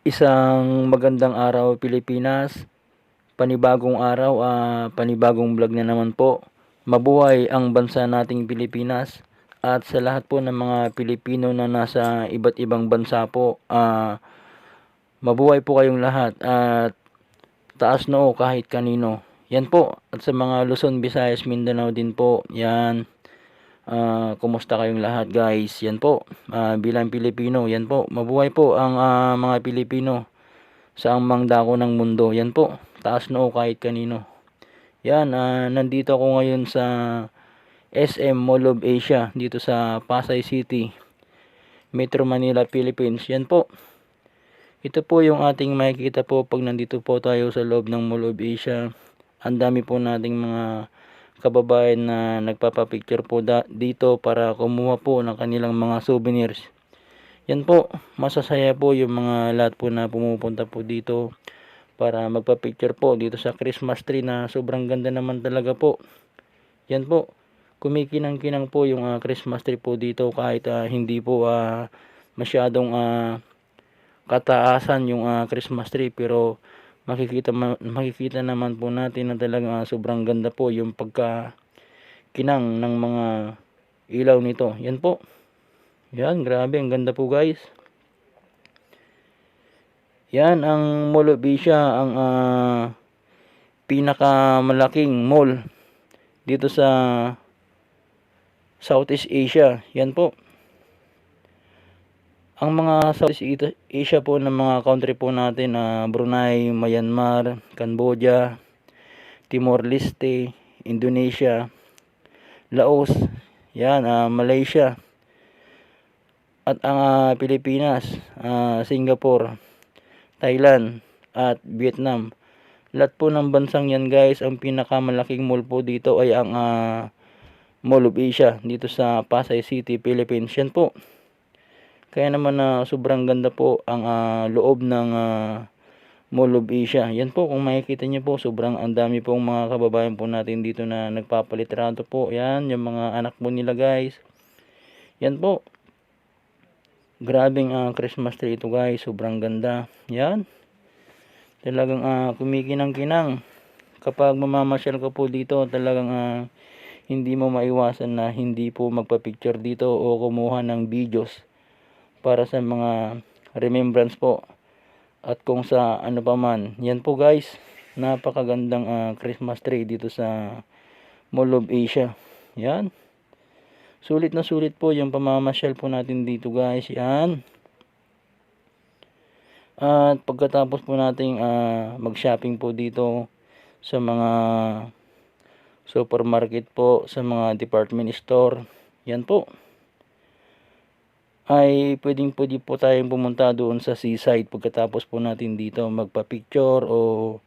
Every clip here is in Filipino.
Isang magandang araw Pilipinas, panibagong araw, panibagong vlog na naman po. Mabuhay ang bansa nating Pilipinas at sa lahat po ng mga Pilipino na nasa iba't ibang bansa po, mabuhay po kayong lahat at taas noo kahit kanino. Yan po, at sa mga Luzon, Visayas, Mindanao din po, yan. Kumusta kayong lahat guys? Yan po, bilang Pilipino, yan po, mabuhay po ang mga Pilipino sa mang dako ng mundo. Yan po, taas noo kahit kanino. Yan, nandito ako ngayon sa SM Mall of Asia dito sa Pasay City, Metro Manila, Philippines. Yan po, ito po yung ating makikita po pag nandito po tayo sa loob ng Mall of Asia. Ang dami po nating mga kababayan na nagpapapicture po dito para kumuha po ng kanilang mga souvenirs. Yan po, masasaya po yung mga lahat po na pumupunta po dito para magpa-picture po dito sa Christmas tree na sobrang ganda naman talaga po. Yan po, kumikinang-kinang po yung Christmas tree po dito kahit hindi po masyadong kataasan yung Christmas tree, pero makikita naman po natin na talagang sobrang ganda po yung pagkakinang ng mga ilaw nito. Yan po. Yan, grabe, ang ganda po guys. Yan ang Mall of Asia, ang pinakamalaking mall dito sa Southeast Asia. Yan po. Ang mga Southeast Asia po ng mga country po natin, Brunei, Myanmar, Cambodia, Timor-Leste, Indonesia, Laos, yan, Malaysia, at ang Pilipinas, Singapore, Thailand, at Vietnam. Lahat po ng bansang yan guys, ang pinakamalaking mall po dito ay ang Mall of Asia dito sa Pasay City, Philippines. Yan po. Kaya naman sobrang ganda po ang loob ng Mall of Asia. Yan po, kung makikita niyo po, sobrang ang dami pong mga kababayan po natin dito na nagpapalitrato po. Yan, yung mga anak po nila guys. Yan po. Grabing Christmas tree ito guys, sobrang ganda. Yan. Talagang kumikinang-kinang. Kapag mamamasyal ka po dito, talagang hindi mo maiwasan na hindi po magpa-picture dito o kumuha ng videos para sa mga remembrance po at kung sa ano pa man. Yan po guys, napakagandang Christmas tree dito sa Mall of Asia. Yan, sulit na sulit po yung pamamasyal po natin dito guys. Yan, at pagkatapos po nating mag-shopping po dito sa mga supermarket po, sa mga department store, yan po, ay pwede po tayong pumunta doon sa seaside pagkatapos po natin dito magpa-picture o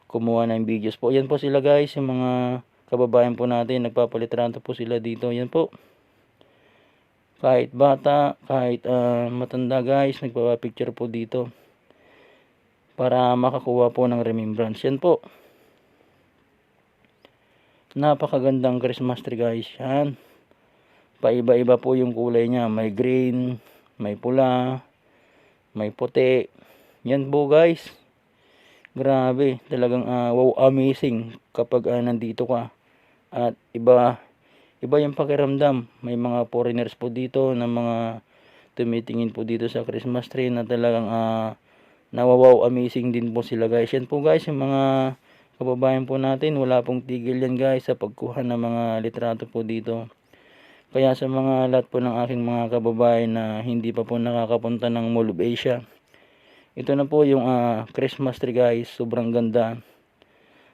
kumuha ng videos po. Yan po sila guys, yung mga kababayan po natin, nagpapalitrato po sila dito. Yan po, kahit bata, kahit matanda guys, nagpapapicture po dito para makakuha po ng remembrance. Yan po, napakagandang Christmas tree guys. Yan, paiba-iba po yung kulay niya, may green, may pula, may puti. Yan po guys, grabe, talagang wow, amazing kapag nandito ka. At iba yung pakiramdam. May mga foreigners po dito na mga tumitingin po dito sa Christmas tree na talagang nawawaw amazing din po sila guys. Yan po guys, yung mga kababayan po natin, wala pong tigil yan guys sa pagkuha ng mga litrato po dito. Kaya sa mga lahat po ng aking mga kababayan na hindi pa po nakakapunta ng Mall of Asia, ito na po yung Christmas tree guys, sobrang ganda.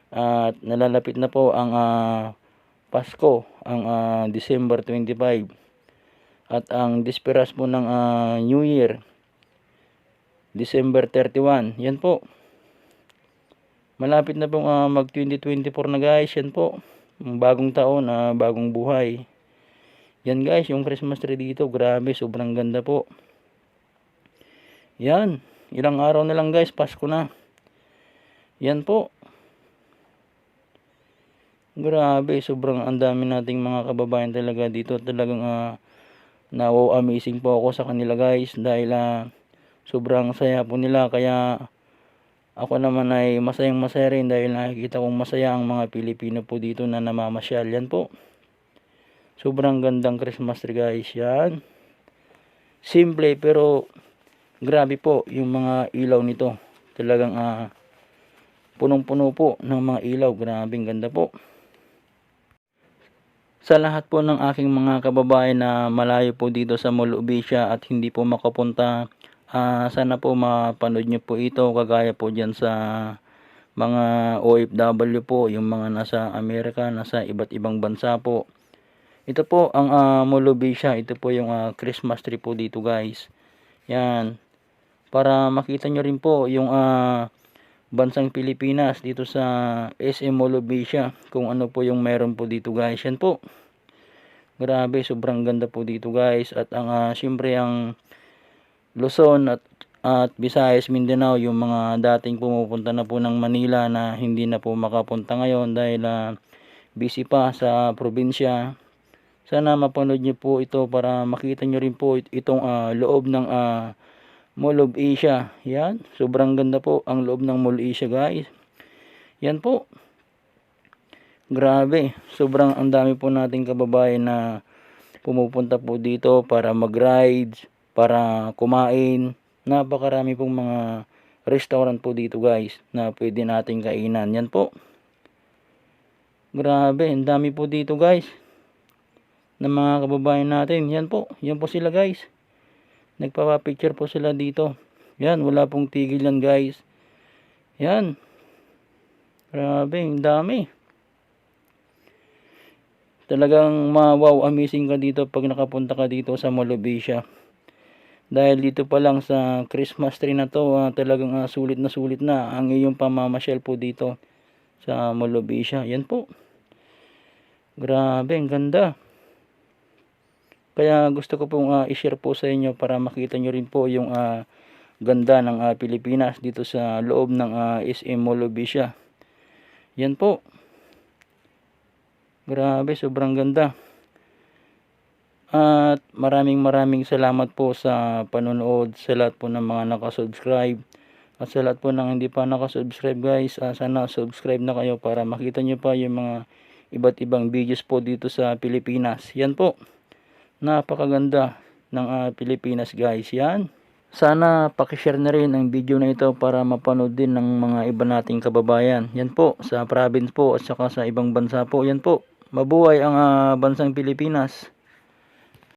At nalalapit na po ang Pasko, ang December 25, at ang disperas po ng New Year, December 31. Yan po, malapit na pong mag 2024 na guys. Yan po, bagong taon, bagong buhay. Yan guys, yung Christmas tree dito, grabe, sobrang ganda po. Yan, ilang araw na lang guys, Pasko na. Yan po, grabe, sobrang ang dami nating mga kababayan talaga dito. Talagang wow, amazing po ako sa kanila guys, dahil Sobrang saya po nila, kaya ako naman ay masayang masaya rin dahil nakikita kong masaya ang mga Pilipino po dito na namamasyal. Yan po. Sobrang gandang Christmas tree guys. Yan. Simple pero grabe po yung mga ilaw nito. Talagang punong-puno po ng mga ilaw. Grabing ganda po. Sa lahat po ng aking mga kababayan na malayo po dito sa Mall Obisya at hindi po makapunta, sana po mapanood nyo po ito, kagaya po dyan sa mga OFW po, yung mga nasa Amerika, nasa iba't ibang bansa po. Ito po ang Mall Obisya. Ito po yung Christmas tree po dito guys. Yan. Para makita nyo rin po yung bansang Pilipinas dito sa SM Mall Obisya, kung ano po yung meron po dito guys. Yan po. Grabe, sobrang ganda po dito guys. At ang siyempre ang Luzon at Visayas, Mindanao, yung mga dating pumupunta na po ng Manila na hindi na po makapunta ngayon dahil busy pa sa probinsya. Sana mapanood nyo po ito para makita nyo rin po itong loob ng Mall of Asia. Yan, sobrang ganda po ang loob ng Mall Asia guys. Yan po. Grabe, sobrang ang dami po nating kababayan na pumupunta po dito para mag-rides, para kumain. Napakarami pong mga restaurant po dito guys na pwede nating kainan. Yan po. Grabe, ang dami po dito guys ng mga kababayan natin. Yan po sila guys. Nagpapapicture po sila dito. Yan, wala pong tigil yan guys. Yan. Grabe, ang dami. Talagang wow, amazing ka dito pag nakapunta ka dito sa Mall of Asia. Dahil dito pa lang sa Christmas tree na to, talagang sulit na ang iyong pamamasyal po dito sa Mall of Asia. Yan po. Grabe, ang ganda. Kaya gusto ko pong i-share po sa inyo para makita nyo rin po yung ganda ng Pilipinas dito sa loob ng SM Mall of Asia. Yan po. Grabe, sobrang ganda. At maraming salamat po sa panonood, sa lahat po ng mga nakasubscribe. At sa lahat po ng hindi pa nakasubscribe guys, sana subscribe na kayo para makita nyo pa yung mga iba't ibang videos po dito sa Pilipinas. Yan po. Napakaganda ng Pilipinas guys. Yan. Sana pakishare na rin ang video na ito para mapanood din ng mga iba nating kababayan. Yan po, sa province po at saka sa ibang bansa po. Yan po. Mabuhay ang bansang Pilipinas.